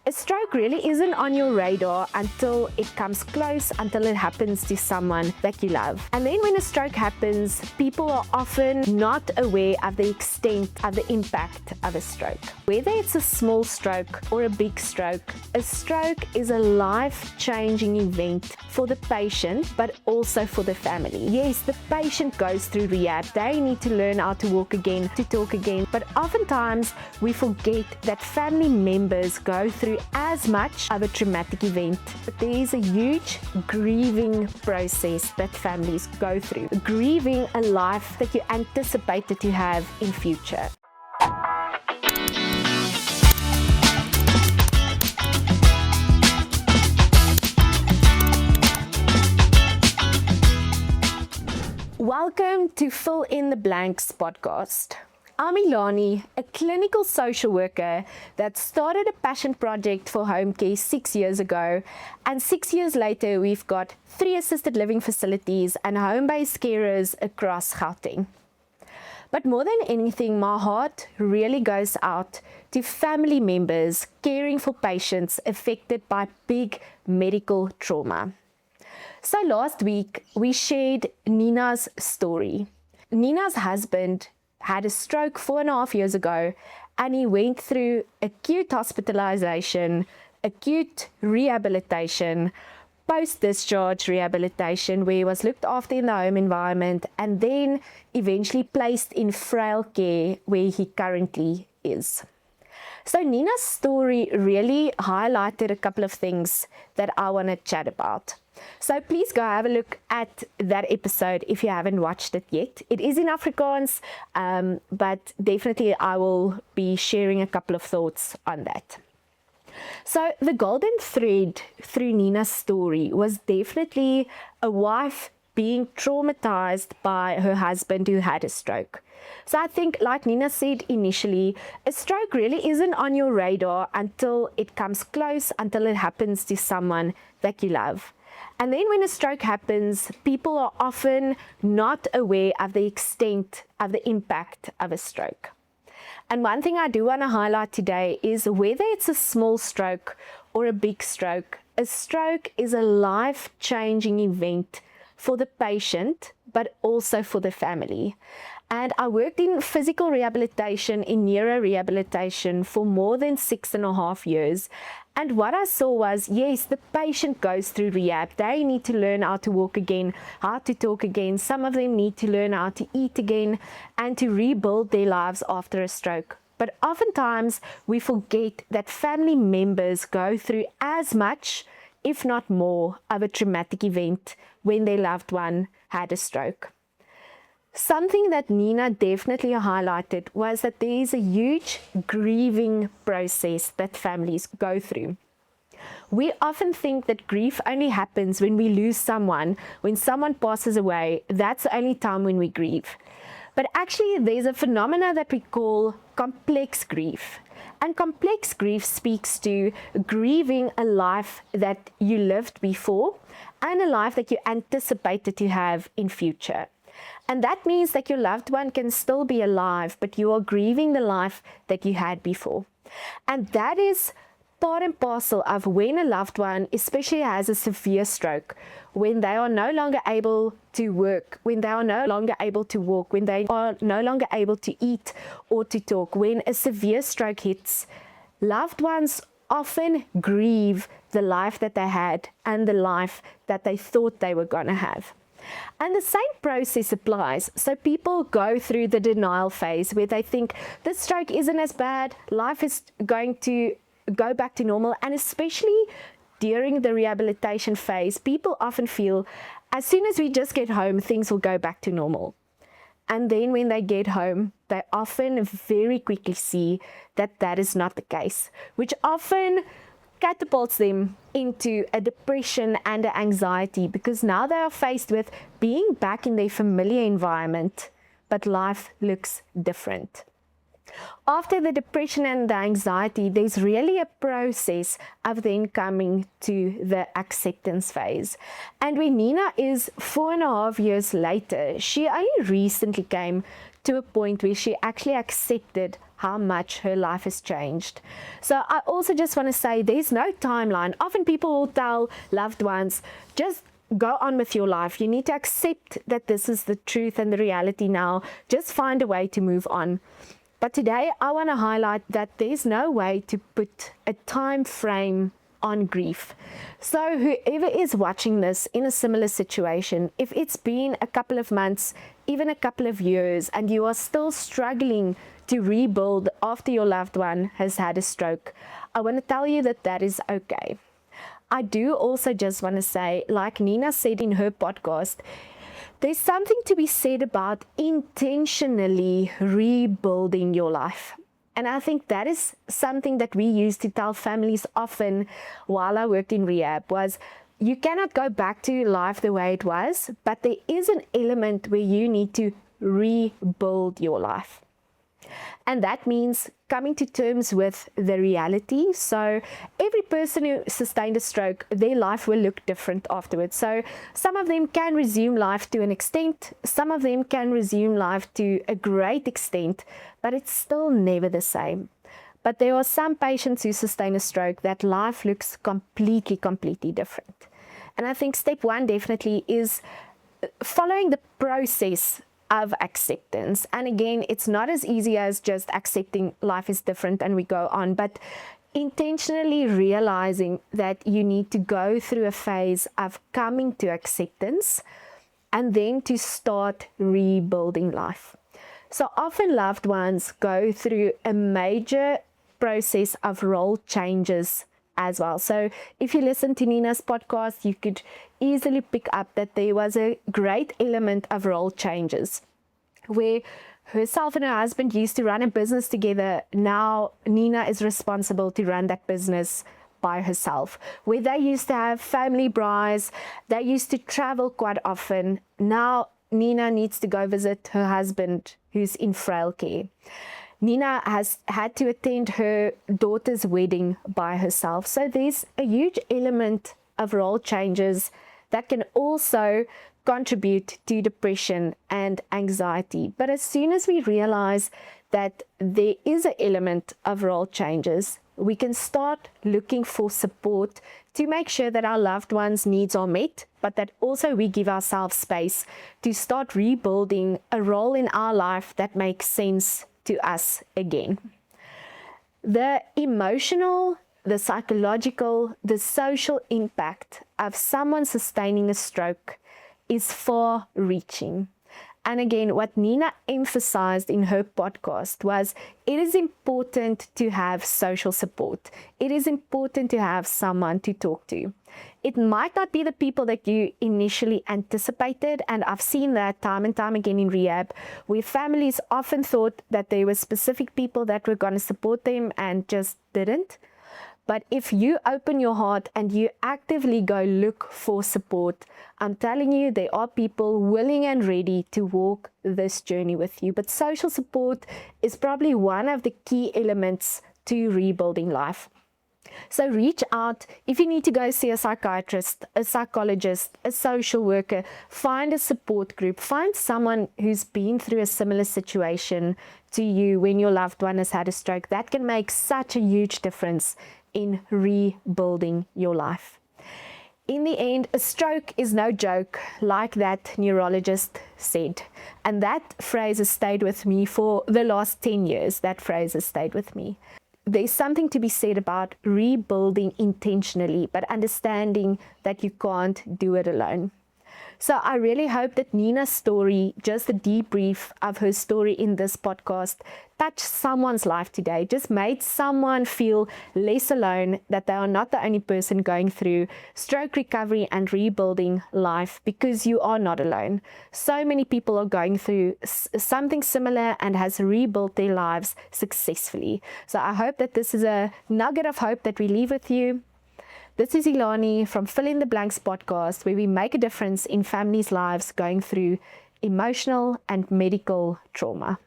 A stroke really isn't on your radar until it comes close, until it happens to someone that you love. And then when a stroke happens, people are often not aware of the extent of the impact of a stroke. Whether it's a small stroke or a big stroke, a stroke is a life-changing event for the patient, but also for the family. Yes, the patient goes through rehab. They need to learn how to walk again, to talk again, but oftentimes we forget that family members go through as much of a traumatic event. But there is a huge grieving process that families go through. Grieving a life that you anticipated to have in future. Welcome to Fill in the Blanks podcast. I'm Ilanie, a clinical social worker that started a passion project for home care 6 years ago, and 6 years later we've got 3 assisted living facilities and home-based carers across Gauteng. But more than anything, my heart really goes out to family members caring for patients affected by big medical trauma. So last week we shared Nina's story. Nina's husband had a stroke 4.5 years ago, and he went through acute hospitalisation, acute rehabilitation, post-discharge rehabilitation where he was looked after in the home environment, and then eventually placed in frail care where he currently is. So Nina's story really highlighted a couple of things that I want to chat about. So please go have a look at that episode if you haven't watched it yet. It is in Afrikaans, but definitely I will be sharing a couple of thoughts on that. So the golden thread through Nina's story was definitely a wife being traumatized by her husband who had a stroke. So I think, like Nina said initially, a stroke really isn't on your radar until it comes close, until it happens to someone that you love. And then when a stroke happens, people are often not aware of the extent of the impact of a stroke. And one thing I do want to highlight today is whether it's a small stroke or a big stroke, a stroke is a life-changing event for the patient, but also for the family. And I worked in physical rehabilitation, in neuro-rehabilitation for more than 6.5 years. And what I saw was, yes, the patient goes through rehab. They need to learn how to walk again, how to talk again. Some of them need to learn how to eat again and to rebuild their lives after a stroke. But oftentimes we forget that family members go through as much, if not more, of a traumatic event when their loved one had a stroke. Something that Nina definitely highlighted was that there is a huge grieving process that families go through. We often think that grief only happens when we lose someone, when someone passes away. That's the only time when we grieve. But actually there's a phenomena that we call complex grief. And complex grief speaks to grieving a life that you lived before and a life that you anticipated to have in future. And that means that your loved one can still be alive, but you are grieving the life that you had before. And that is part and parcel of when a loved one, especially has a severe stroke, when they are no longer able to work, when they are no longer able to walk, when they are no longer able to eat or to talk. When a severe stroke hits, loved ones often grieve the life that they had and the life that they thought they were going to have. And the same process applies. So people go through the denial phase where they think this stroke isn't as bad, life is going to go back to normal. And especially during the rehabilitation phase, people often feel as soon as we just get home, things will go back to normal. And then when they get home, they often very quickly see that that is not the case, which often catapults them into a depression and an anxiety, because now they are faced with being back in their familiar environment, but life looks different. After the depression and the anxiety, there's really a process of then coming to the acceptance phase. And when Nina is 4.5 years later, she only recently came to a point where she actually accepted how much her life has changed. So I also just want to say there's no timeline. Often people will tell loved ones, just go on with your life. You need to accept that this is the truth and the reality now. Just find a way to move on. But today I want to highlight that there's no way to put a time frame on grief. So whoever is watching this in a similar situation, if it's been a couple of months, even a couple of years, and you are still struggling to rebuild after your loved one has had a stroke, I want to tell you that that is okay. I do also just want to say, like Nina said in her podcast, there's something to be said about intentionally rebuilding your life. And I think that is something that we used to tell families often while I worked in rehab, was you cannot go back to life the way it was, but there is an element where you need to rebuild your life. And that means coming to terms with the reality. So every person who sustained a stroke, their life will look different afterwards. So some of them can resume life to an extent, some of them can resume life to a great extent, but it's still never the same. But there are some patients who sustain a stroke that life looks completely different. And I think step one definitely is following the process of acceptance. And again, it's not as easy as just accepting life is different and we go on, but intentionally realizing that you need to go through a phase of coming to acceptance and then to start rebuilding life. So often loved ones go through a major process of role changes as well. So if you listen to Nina's podcast, you could easily pick up that there was a great element of role changes where herself and her husband used to run a business together. Now Nina is responsible to run that business by herself. Where they used to have family braais, they used to travel quite often. Now Nina needs to go visit her husband who's in frail care. Nina has had to attend her daughter's wedding by herself. So there's a huge element of role changes that can also contribute to depression and anxiety. But as soon as we realize that there is an element of role changes, we can start looking for support to make sure that our loved ones' needs are met, but that also we give ourselves space to start rebuilding a role in our life that makes sense to us again. The emotional, the psychological, the social impact of someone sustaining a stroke is far-reaching. And again, what Nina emphasized in her podcast was it is important to have social support. It is important to have someone to talk to. It might not be the people that you initially anticipated, and I've seen that time and time again in rehab, where families often thought that there were specific people that were going to support them and just didn't. But if you open your heart and you actively go look for support, I'm telling you, there are people willing and ready to walk this journey with you. But social support is probably one of the key elements to rebuilding life. So reach out. If you need to go see a psychiatrist, a psychologist, a social worker, find a support group, find someone who's been through a similar situation to you when your loved one has had a stroke. That can make such a huge difference in rebuilding your life. In the end, a stroke is no joke, like that neurologist said. And that phrase has stayed with me for the last 10 years. That phrase has stayed with me. There's something to be said about rebuilding intentionally, but understanding that you can't do it alone. So I really hope that Nina's story, just the debrief of her story in this podcast, touched someone's life today, just made someone feel less alone, that they are not the only person going through stroke recovery and rebuilding life, because you are not alone. So many people are going through something similar and has rebuilt their lives successfully. So I hope that this is a nugget of hope that we leave with you. This is Ilanie from Fill in the Blanks podcast, where we make a difference in families' lives going through emotional and medical trauma.